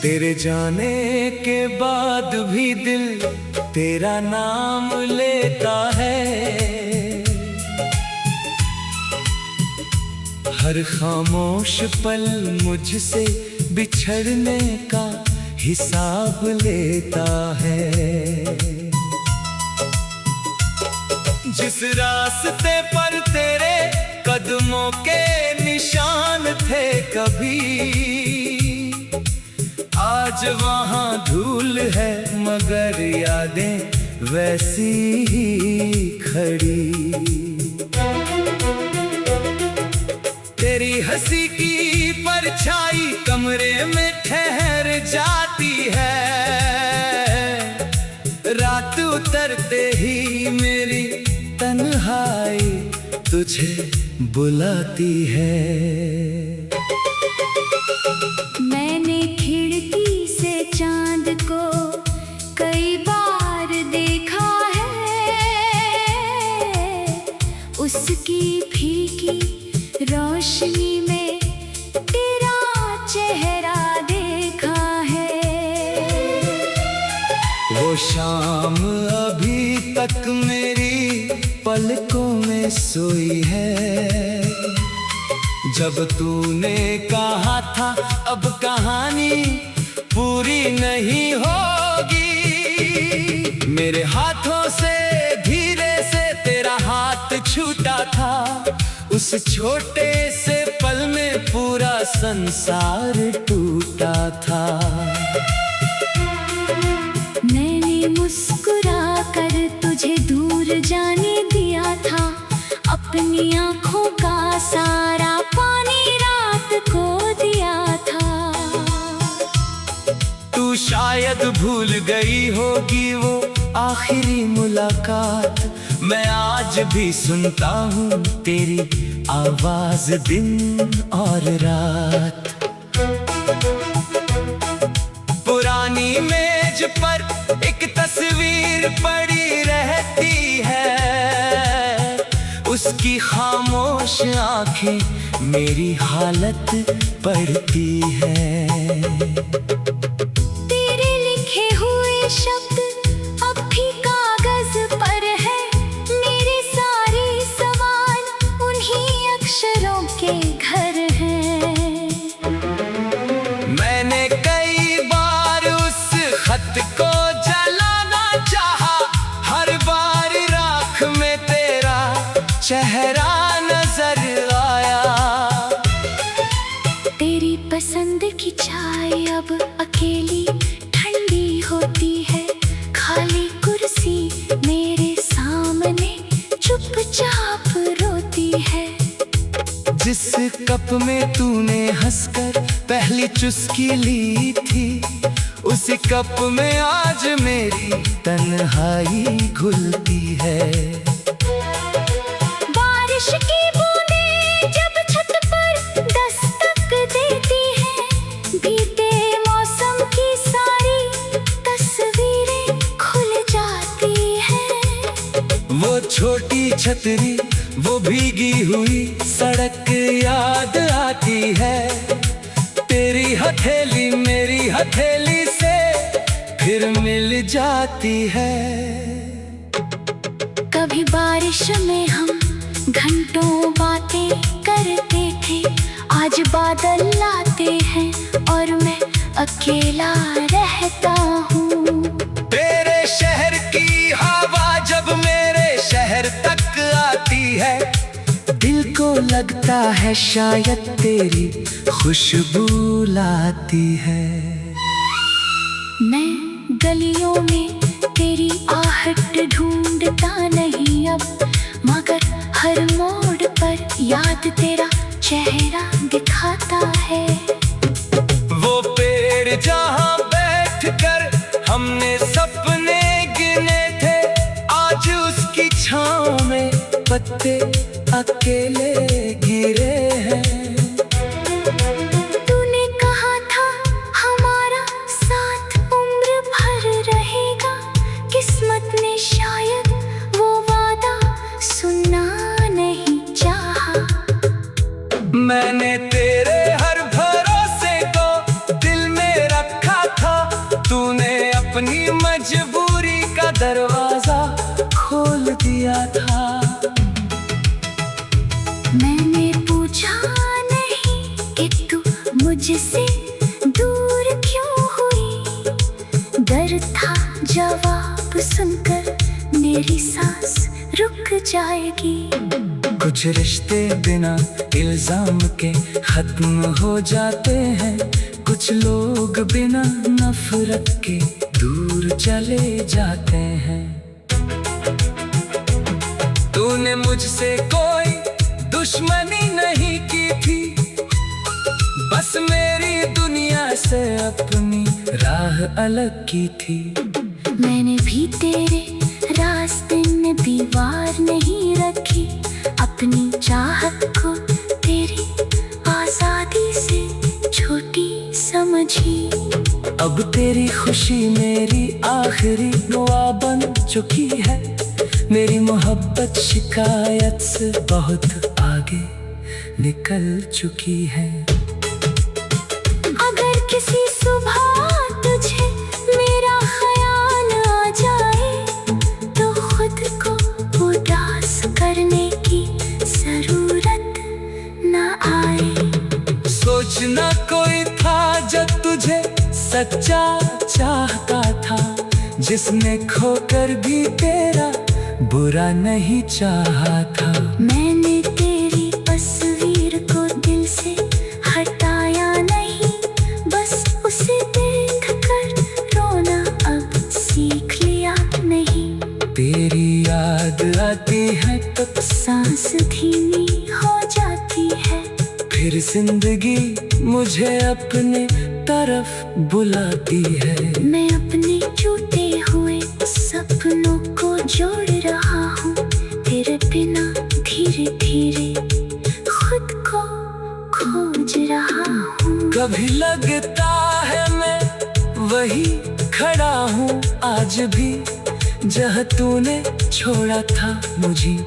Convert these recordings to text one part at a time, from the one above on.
तेरे जाने के बाद भी दिल तेरा नाम लेता है। हर खामोश पल मुझसे बिछड़ने का हिसाब लेता है। जिस रास्ते पर तेरे कदमों के निशान थे कभी, आज वहाँ धूल है मगर यादें वैसी ही खड़ी। तेरी हंसी की परछाई कमरे में ठहर जाती है। रात उतरते ही मेरी तन्हाई तुझे बुलाती है। मैंने खिड़की से चांद को कई बार देखा है। उसकी फीकी रोशनी में तेरा चेहरा देखा है। वो शाम अभी तक मेरी पलकों में सोई है। जब तूने कहा था अब कहानी पूरी नहीं होगी, मेरे हाथों से धीरे से तेरा हाथ छूटा था। उस छोटे से पल में पूरा संसार टूटा था। मैंने मुस्कुरा कर तुझे दूर जाने दिया था। अपनी आँखों का सारा पानी रात को दिया था। तू शायद भूल गई होगी वो आखिरी मुलाकात। मैं आज भी सुनता हूँ तेरी आवाज दिन और रात। पुरानी मेज पर एक तस्वीर पड़ी रहती है। उसकी खामोश आंखें मेरी हालत पढ़ती है। तेरे लिखे हुए शब्द अब भी कागज पर है। मेरे सारे सवाल उन्हीं अक्षरों के घर हैं। मैंने कई बार उस खत को जलाना चाहा। हर बार राख में तेरा चेहरा नजर आया। तेरी पसंद की चाय अब अकेली ठंडी होती है। खाली कुर्सी मेरे सामने चुपचाप रोती है। जिस कप में तूने हंसकर पहली चुस्की ली थी, उसी कप में आज मेरी तन्हाई घुलती है। बारिश की बूंदें जब छत पर दस्तक देती हैं, बीते मौसम की सारी तस्वीरें खुल जाती हैं। वो छोटी छतरी, वो भीगी हुई सड़क याद आती है। तेरी हथेली मेरी हथेली से फिर मिल जाती है। कभी बारिश में हम घंटों बातें करते थे। आज बादल लाते हैं और मैं अकेला रहता हूँ। तेरे शहर की हवा जब मेरे शहर तक आती है, दिल को लगता है शायद तेरी खुशबू लाती है। मैं गलियों में तेरी आहट ढूंढता नहीं अब, मगर हर मोड़ पर याद तेरा चेहरा दिखाता है। वो पेड़ जहाँ बैठकर हमने सपने गिने थे, आज उसकी छाँव में पत्ते अकेले गिरे हैं। तूने कहा था हमारा साथ उम्र भर रहेगा। किस्मत ने शायद वो वादा सुनना नहीं चाहा। मैंने तेरे हर भरोसे को दिल में रखा दरवाजा खोल दिया था। मैंने पूछा नहीं कि तू मुझसे दूर क्यों हुई। डर था जवाब सुनकर मेरी सांस रुक जाएगी। कुछ रिश्ते बिना इल्जाम के खत्म हो जाते हैं, कुछ लोग बिना नफरत के दूर चले जाते हैं। तूने मुझसे कोई दुश्मनी नहीं की थी, बस मेरी दुनिया से अपनी राह अलग की थी। मैंने भी तेरे रास्ते में दीवार नहीं रखी, अपनी चाहत को तेरी आजादी से छोटी समझी। अब तेरी खुशी मेरी आखिरी दुआ बन चुकी है, मेरी मोहब्बत शिकायत से बहुत आगे निकल चुकी है। अगर किसी सुबह तुझे मेरा ख्याल आ जाए, तो खुद को उदास करने की जरूरत न आए। सोचना कोई था जब तुझे सच्चा चाहता था, जिसने खोकर भी तेरा बुरा नहीं चाहा था। मैंने तेरी तस्वीर को दिल से हटाया नहीं, बस उसे देख कर रोना अब सीख लिया नहीं। तेरी याद आती है तो सांस धीमी हो जाती है, फिर जिंदगी मुझे अपने तरफ बुलाती है। मैं अपने टूटे हुए सपनों को जोड़ रहा हूँ, तेरे बिना धीरे धीरे खुद को खोज रहा हूँ। कभी लगता है मैं वही खड़ा हूँ आज भी, जहाँ तूने छोड़ा था मुझे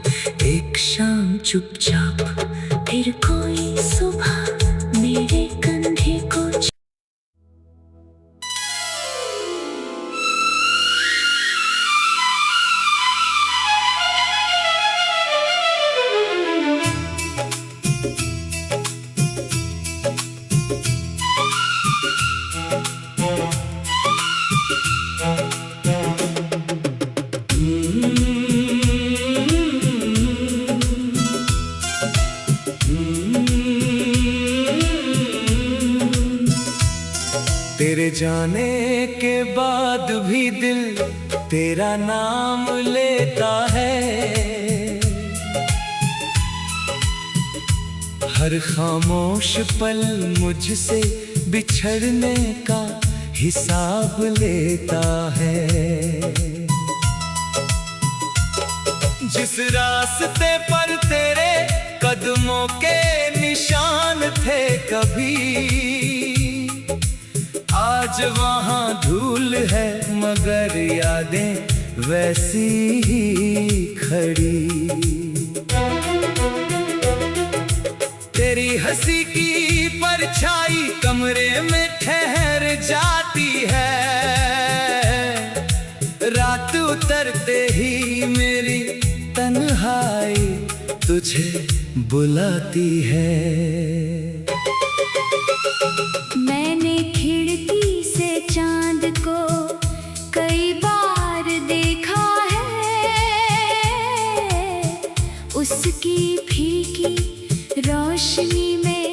एक शाम चुपचाप। फिर कोई सुबह मेरे कंधे को तेरे जाने के बाद भी दिल तेरा नाम लेता है। हर खामोश पल मुझसे बिछड़ने का हिसाब लेता है। जिस रास्ते पर तेरे कदमों के निशान थे कभी, आज वहाँ धूल है मगर यादें वैसी ही खड़ी। तेरी हंसी की परछाई कमरे में ठहर जाती है, रात उतरते ही मेरी तन्हाई तुझे बुलाती है। मैंने खिड़की से चांद को कई बार देखा है, उसकी फीकी रोशनी में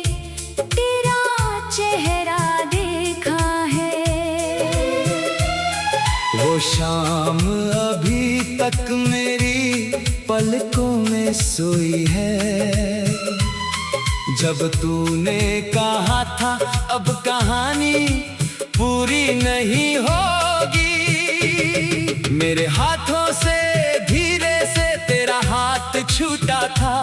तेरा चेहरा देखा है। वो शाम अभी तक मेरी पलकों में सोई है, जब तूने कहा था अब कहानी पूरी नहीं होगी। मेरे हाथों से धीरे से तेरा हाथ छूटा था,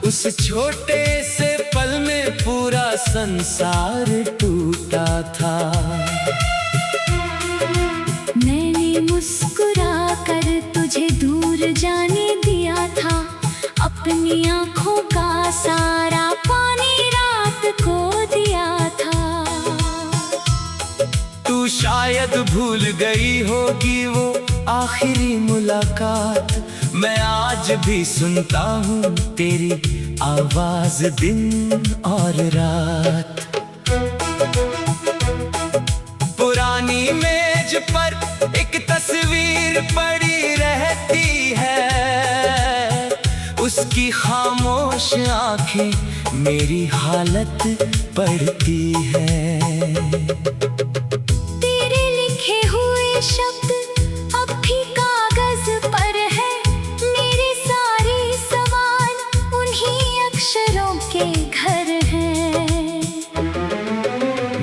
उस छोटे से पल में पूरा संसार टूटा था। मैंने मुस्कुरा कर तुझे दूर जाने दिया था, अपनी आँखों का सारा पानी रात को दिया था। तू शायद भूल गई होगी वो आखिरी मुलाकात। मैं आज भी सुनता हूँ तेरी आवाज दिन और रात। पुरानी मेज पर एक तस्वीर पड़ी रहती है, उसकी खामोश आंखें मेरी हालत पढ़ती है। तेरे लिखे हुए शब्द अब भी कागज पर है, मेरे सारे सवाल उन्हीं अक्षरों के घर हैं।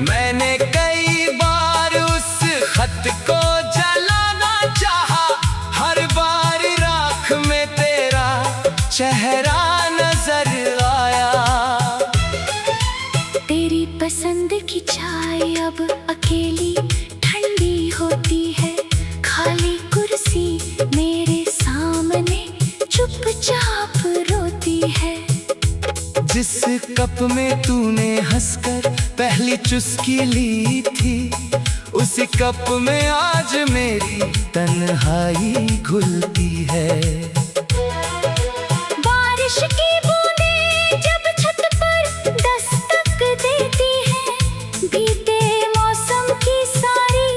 मैंने कई बार उस खत को जलाना चाहा, हर बार राख में तेरा चेहरा नजर आया। तेरी पसंद की चाय अब अकेली ठंडी होती है, खाली कुर्सी मेरे सामने चुपचाप रोती है। जिस कप में तूने हंसकर पहली चुस्की ली थी, उसी कप में आज मेरी तन्हाई घुलती है। बारिश की बूंदें जब छत पर दस्तक देती हैं, बीते मौसम की सारी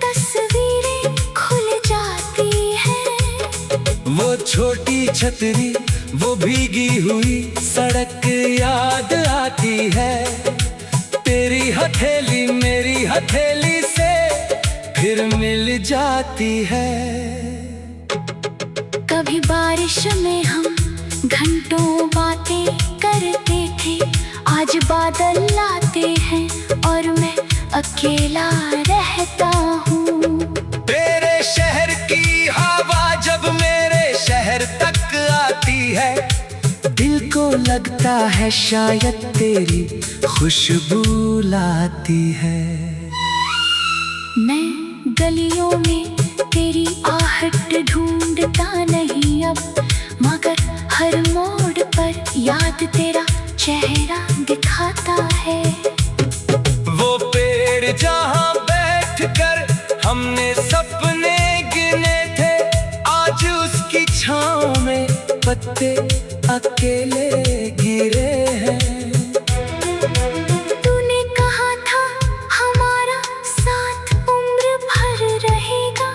तस्वीरें खुल जाती हैं। वो छोटी छतरी, वो भीगी हुई सड़क याद आती है। तेरी हथेली मेरी हथेली से फिर मिल जाती है। कभी बारिश में हम घंटों बातें करते थे, आज बादल लाते हैं और मैं अकेला रहता हूँ। तेरे शहर की हवा जब मेरे शहर तक आती है, दिल को लगता है शायद तेरी खुशबू लाती है। मैं गलियों में तेरी आहट ढूंढता नहीं अब, मगर हर मोड़ पर याद तेरा चेहरा दिखाता है। वो पेड़ जहाँ बैठकर हमने सपने गिने थे, आज उसकी छाँव में पत्ते अकेले गिरे हैं। तूने कहा था हमारा साथ उम्र भर रहेगा,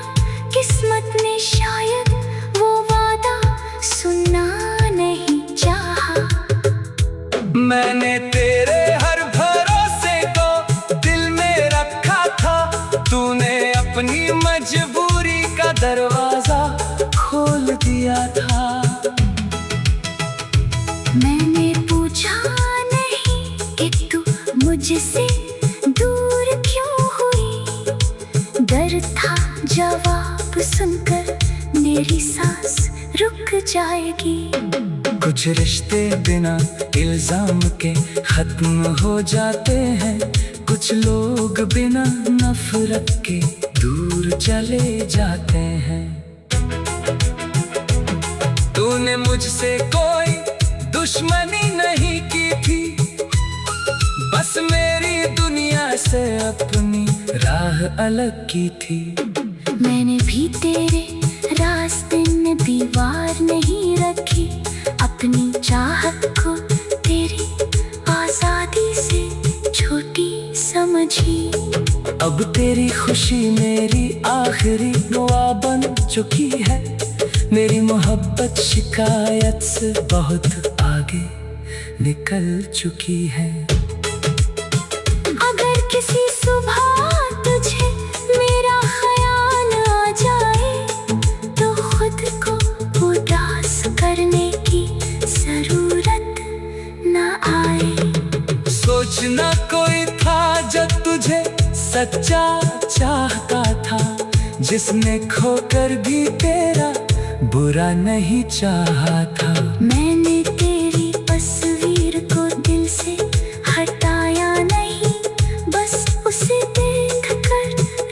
किस्मत ने शायद वो वादा सुनना नहीं चाहा। मैंने तेरे हर भरोसे को दिल में रखा था, तूने अपनी मजबूरी का दरवाजा खोल दिया था। मैंने पूछा नहीं कि तू मुझसे दूर क्यों हुई, डर था जवाब सुनकर मेरी सांस रुक जाएगी। कुछ रिश्ते बिना इल्जाम के खत्म हो जाते हैं, कुछ लोग बिना नफरत के दूर चले जाते हैं। तूने मुझसे कोई दुश्मनी नहीं की थी, बस मेरी दुनिया से अपनी राह अलग की थी। मैंने भी तेरे रास्ते में दीवार नहीं रखी, अपनी चाहत को तेरी आजादी से छोटी समझी। अब तेरी खुशी मेरी आखिरी दुआ बन चुकी है, मेरी मोहब्बत शिकायत से बहुत आगे निकल चुकी है। अगर किसी सुबह तुझे मेरा ख्याल आ जाए, तो खुद को उदास करने की जरूरत न आए। सोचना कोई था जब तुझे सच्चा चाहता था, जिसने खोकर भी तेरा बुरा नहीं चाहा था। मैंने तेरी तस्वीर को दिल से हटाया नहीं, बस उसे देख कर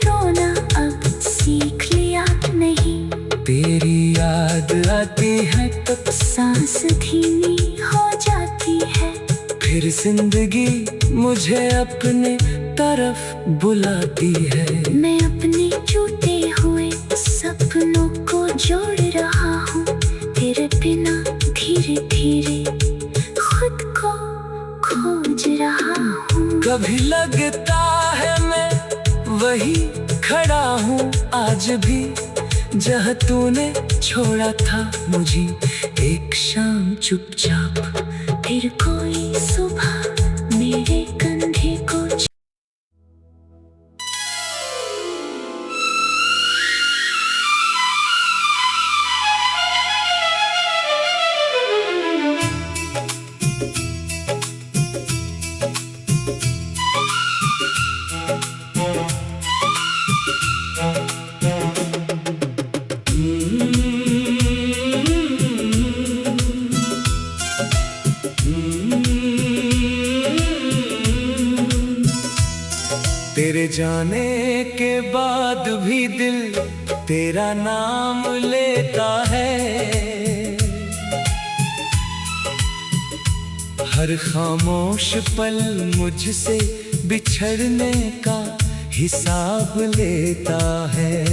रोना अब सीख लिया नहीं। तेरी याद आती है तब सांस धीमी हो जाती है, फिर जिंदगी मुझे अपने तरफ बुलाती है। मैं अपने टूटे हुए सपने सपनों को जोड़ रहा हूँ तेरे बिना, धीरे धीरे खुद को खोज रहा हूँ। कभी लगता है मैं वही खड़ा हूँ आज भी, जहाँ तूने छोड़ा था मुझे एक शाम चुपचाप। फिर कोई सुबह मेरे कंधे को तेरे जाने के बाद भी दिल तेरा नाम लेता है। हर खामोश पल मुझसे बिछड़ने का हिसाब लेता है।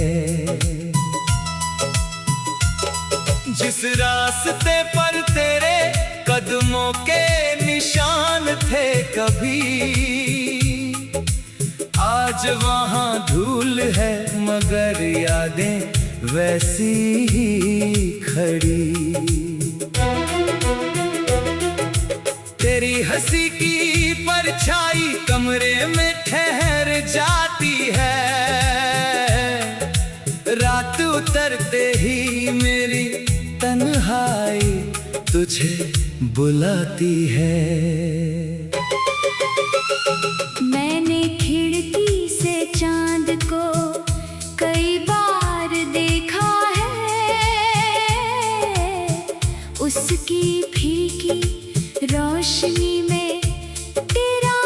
जिस रास्ते पर तेरे कदमों के निशान थे कभी, आज वहाँ धूल है मगर यादें वैसी ही खड़ी। तेरी हंसी की परछाई कमरे में ठहर जाती है। रात उतरते ही मेरी तन्हाई तुझे बुलाती है। मैंने खिड़की से चांद को कई बार देखा है, उसकी फीकी रोशनी में तेरा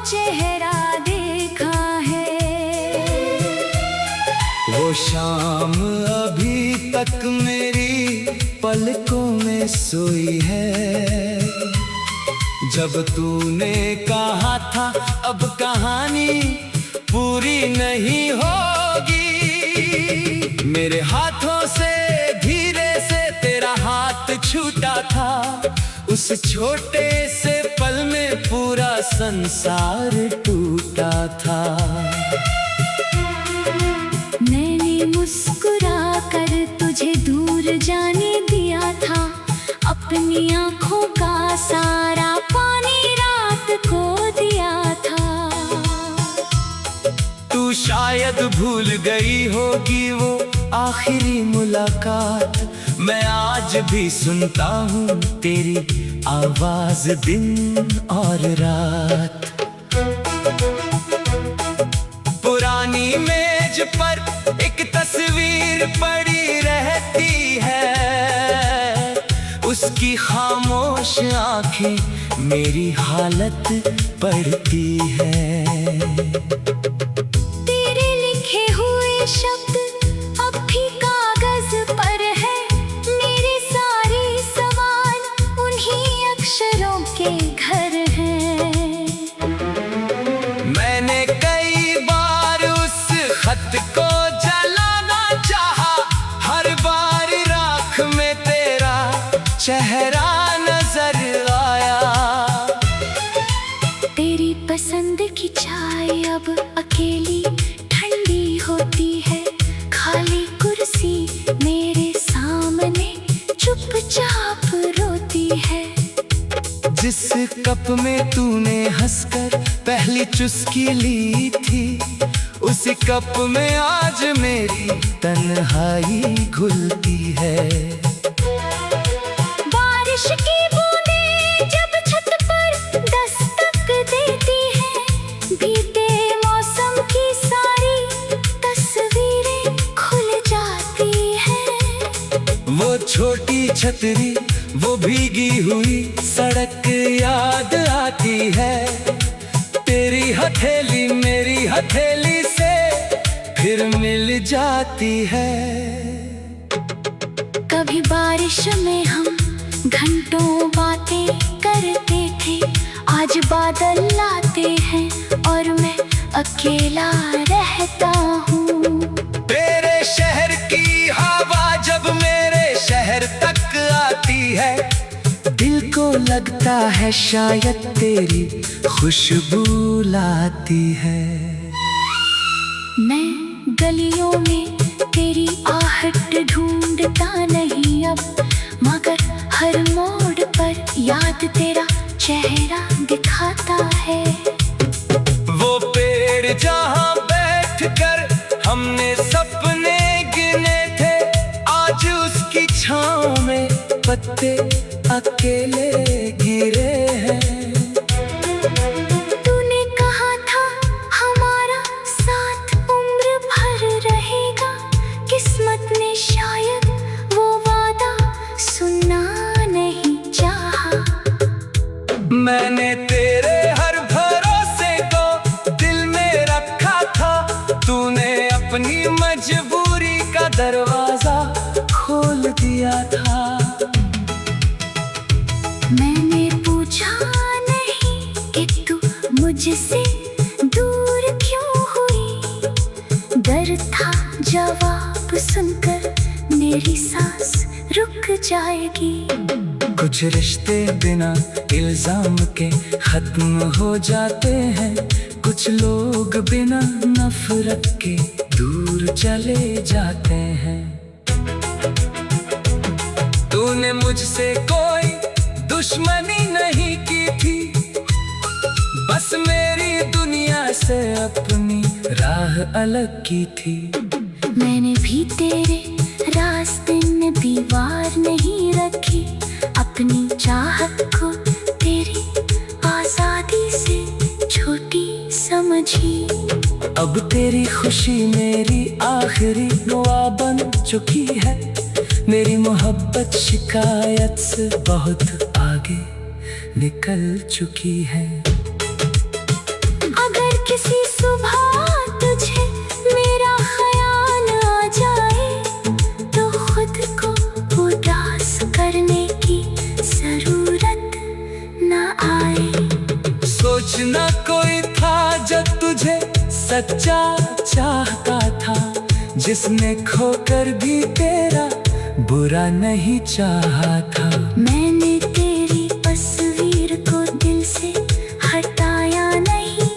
चेहरा देखा है। वो शाम अभी तक मेरी पलकों में सोई है, जब तूने कहा था अब कहानी पूरी नहीं होगी। मेरे हाथों से धीरे से तेरा हाथ छूटा था, उस छोटे से पल में पूरा संसार टूटा था। मैंने मुस्कुरा कर तुझे दूर जाने दिया था, अपनी आँखों का सारा पानी रात को दिया था। तू शायद भूल गई होगी वो आखिरी मुलाकात, मैं आज भी सुनता हूँ तेरी आवाज दिन और रात। पुरानी मेज पर एक तस्वीर पड़ी रहती है, उसकी खामोश आंखें मेरी हालत पढ़ती है। तेरे लिखे हुए शब्द अब भी कागज पर है, मेरे सारे सवाल उन्हीं अक्षरों के घर हैं। मैंने कई बार उस खत को जलाना चाहा, हर बार राख में तेरा चेहरा नजर आया। तेरी पसंद की चाय अब अकेली ठंडी होती है, खाली कुर्सी मेरे सामने चुपचाप रोती है। जिस कप में तूने हंसकर पहली चुस्की ली थी, उसी कप में आज मेरी तन्हाई घुलती है। बारिश की बूंदें जब छत पर दस्तक देती हैं, बीते मौसम की सारी तस्वीरें खुल जाती हैं। वो छोटी छतरी, वो भीगी हुई सड़क याद आती है। तेरी हथेली मेरी हथेली से फिर मिल जाती है। कभी बारिश में हम घंटों बातें करते थे, आज बादल लाते हैं और मैं अकेला रहता हूँ। तेरे शहर की है। दिल को लगता है शायद तेरी खुशबू लाती है। मैं गलियों में तेरी आहट ढूंढता नहीं अब, मगर हर मोड़ पर याद तेरा चेहरा दिखाता है। वो पेड़ जहाँ बैठकर हमने सपने गिने थे, आज उसकी छाँव में पत्ते अकेले गिरे हैं। तूने कहा था हमारा साथ उम्र भर रहेगा, किस्मत ने शायद वो वादा सुनना नहीं चाहा। मैंने तेरे हर भरोसे को दिल में रखा था, तूने अपनी मजबूरी का दरवाजा खोल दिया था। मैंने पूछा नहीं कि तू मुझसे दूर क्यों हुई, डर था जवाब सुनकर मेरी सांस रुक जाएगी। कुछ रिश्ते बिना इल्जाम के खत्म हो जाते हैं, कुछ लोग बिना नफरत के दूर चले जाते हैं। तूने मुझसे कोई दुश्मनी नहीं की थी, बस मेरी दुनिया से अपनी राह अलग की थी। मैंने भी तेरे रास्ते में दीवार नहीं रखी, अपनी चाहत को तेरी आजादी से छोटी समझी। अब तेरी खुशी मेरी आखिरी दुआ बन चुकी है, मेरी मोहब्बत शिकायत से बहुत आगे निकल चुकी है। अगर किसी सुबह तुझे मेरा ख्याल आ जाए, तो खुद को उदास करने की जरूरत न आए। सोचना कोई था जब तुझे सच्चा चाहता था, जिसने खोकर भी तेरा बुरा नहीं चाहा था। मैंने तेरी तस्वीर को दिल से हटाया नहीं,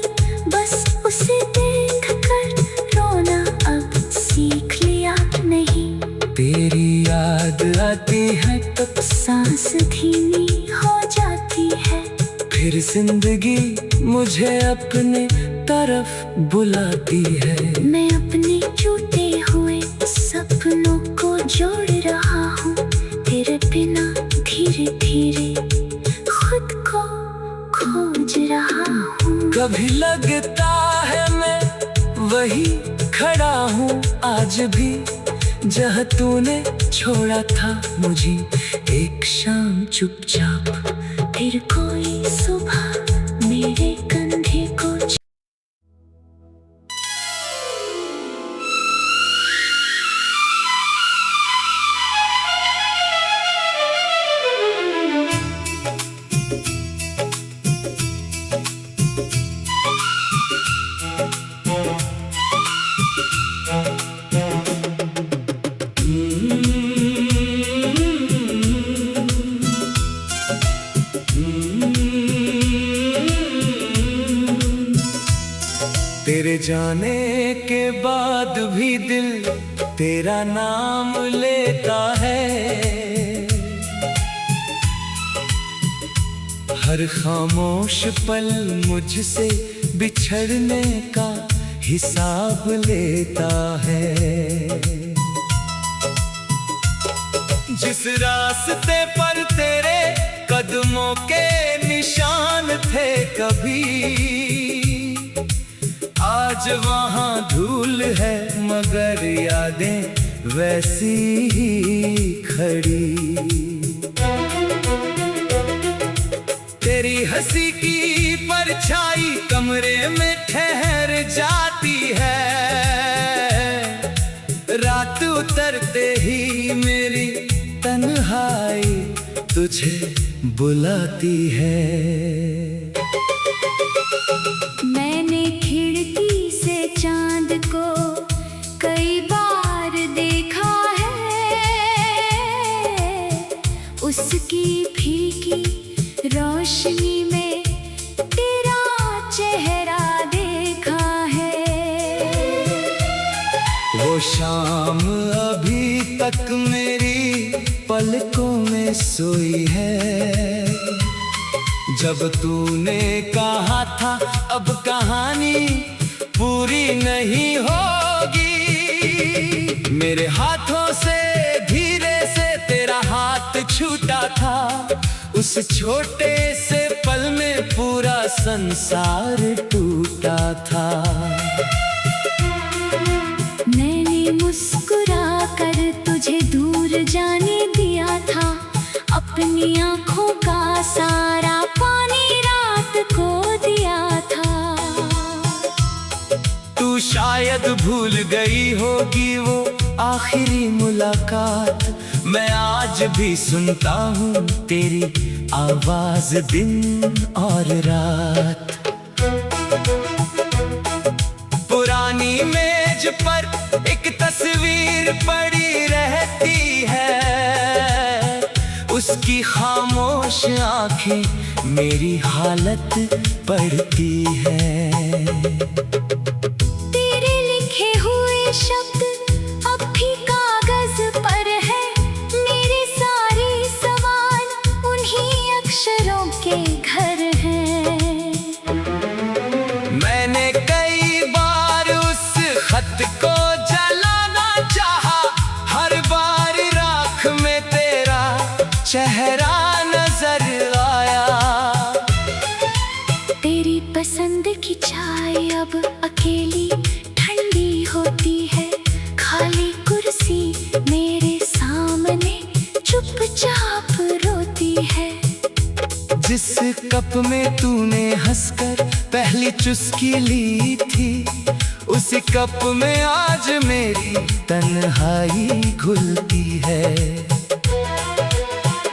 बस उसे देख कर रोना अब सीख लिया नहीं। तेरी याद आती है तब सांस धीमी हो जाती है, फिर जिंदगी मुझे अपने तरफ बुलाती है। मैं अपने टूटे हुए सपनों को जोड़ रहा हूँ, तेरे बिना धीरे धीरे खुद को खोज रहा हूँ। कभी लगता है मैं वही खड़ा हूँ आज भी, जहाँ तूने छोड़ा था मुझे एक शाम चुपचाप। फिर कोई सुबह मेरे कंधे को तेरे जाने के बाद भी दिल तेरा नाम लेता है, हर खामोश पल मुझसे बिछड़ने का हिसाब लेता है। जिस रास्ते पर तेरे कदमों के निशान थे कभी, आज वहाँ धूल है मगर यादें वैसी ही खड़ी। तेरी हंसी की परछाई कमरे में ठहर जाती है, रात उतरते ही मेरी तन्हाई तुझे बुलाती है। मैंने खिड़की से चांद को कई बार देखा है, उसकी शाम अभी तक मेरी पलकों में सोई है। जब तूने कहा था अब कहानी पूरी नहीं होगी, मेरे हाथों से धीरे से तेरा हाथ छूटा था। उस छोटे से पल में पूरा संसार टूटा था। मैंने मुस्कुरा कर तुझे दूर जाने दिया था, अपनी आंखों का सारा पानी रात को दिया था। तू शायद भूल गई होगी वो आखिरी मुलाकात, मैं आज भी सुनता हूँ तेरी आवाज दिन और रात। पुरानी मेज पर एक तस्वीर पड़ी रहती है, उसकी खामोश आंखें मेरी हालत पढ़ती है। तेरे लिखे हुए शब्द अब भी कागज पर है, मेरे सारे सवाल उन्हीं अक्षरों के घर हैं। मैंने कई बार उस खत को जलाना चाहा, हर बार राख में तेरा चेहरा नजर आया। तेरी पसंद की चाय अब अकेली ठंडी होती है, खाली कुर्सी मेरे सामने चुपचाप रोती है। जिस कप में तूने हंसकर पहली चुस्की ली थी, उसी कप में आज मेरी तन्हाई घुलती है।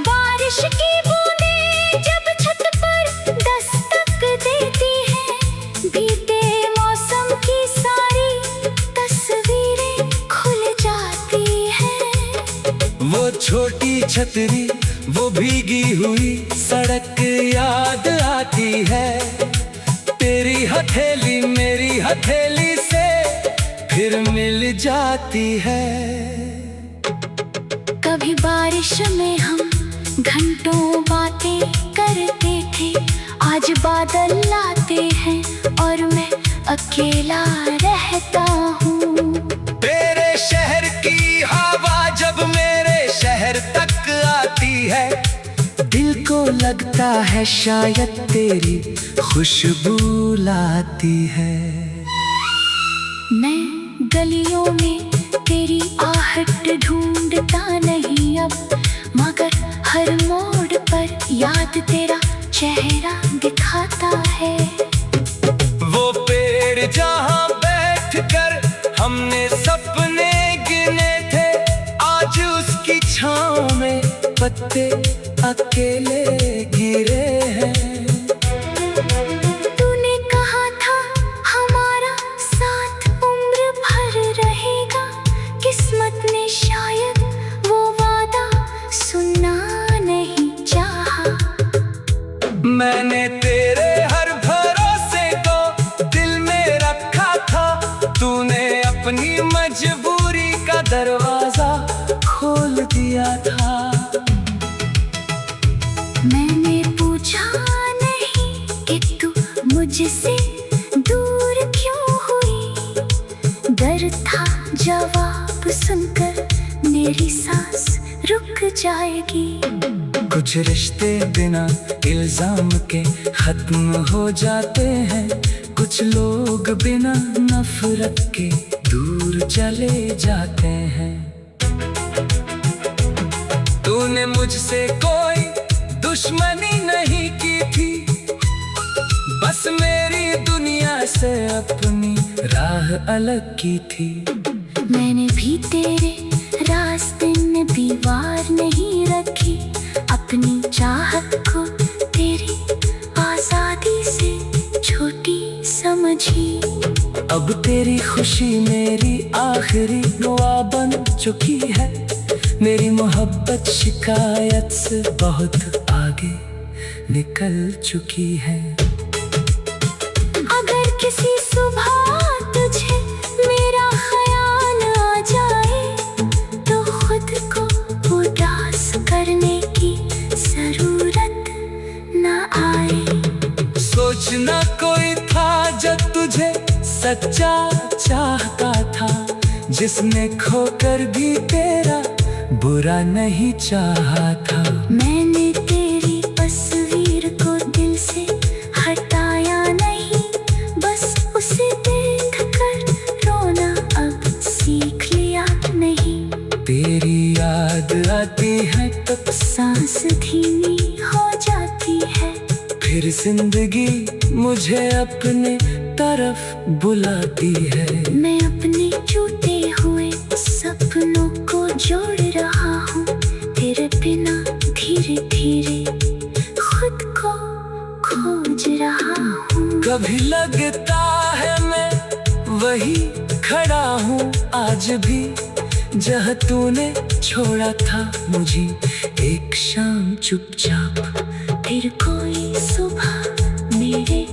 बारिश की बूंदें जब छत पर दस्तक देती हैं, बीते मौसम की सारी तस्वीरें खुल जाती हैं। वो छोटी छतरी, वो भीगी हुई सड़क याद आती है। तेरी हथेली मेरी हथेली से फिर मिल जाती है। कभी बारिश में हम घंटों बातें करते थे, आज बादल लाते हैं और मैं अकेला रहता हूँ। तेरे शहर की हवा जब मेरे शहर तक आती है, दिल को लगता है शायद तेरी खुशबू लाती है। मैं गलियों में तेरी आहट ढूंढता नहीं अब, मगर हर मोड़ पर याद तेरा चेहरा दिखाता है। वो पेड़ जहाँ बैठकर हमने सपने गिने थे, आज उसकी छाँव में पत्ते अकेले गिरे हैं। तूने कहा था हमारा साथ उम्र भर रहेगा, किस्मत ने शायद वो वादा सुनना नहीं चाहा। मैंने तेरे हर भरोसे को दिल में रखा था, तूने अपनी मजबूरी का दरवाजा खोल दिया था। मैंने पूछा नहीं कि तू मुझसे दूर क्यों हुई, डर था जवाब सुनकर मेरी सांस रुक जाएगी। कुछ रिश्ते बिना इल्जाम के खत्म हो जाते हैं, कुछ लोग बिना नफरत के दूर चले जाते हैं। तूने मुझसे कोई दुश्मनी नहीं की थी, बस मेरी दुनिया से अपनी राह अलग की थी। मैंने भी तेरे रास्ते में दीवार नहीं रखी, अपनी चाहत को तेरी आजादी से छोटी समझी। अब तेरी खुशी मेरी आखिरी दुआ बन चुकी है, मेरी मोहब्बत शिकायत से बहुत आगे निकल चुकी है। अगर किसी सुबह तुझे मेरा ख्याल आ सच्चा चाहता था, जिसने खोकर भी तेरा बुरा नहीं चाहा था। मैंने तेरी तस्वीर को दिल से हटाया नहीं, बस उसे देख कर रोना अब सीख लिया नहीं। तेरी याद आती है तब सांस धीमी हो जाती है, फिर जिंदगी मुझे अपने तरफ बुलाती है। मैं अपने टूटे हुए सपनों को जोड़ रहा हूँ, तेरे बिना धीरे धीरे खुद को खोज रहा हूँ। कभी लगता है मैं वही खड़ा हूँ आज भी, जहाँ तूने छोड़ा था मुझे एक शाम चुपचाप। फिर कोई सुबह मेरे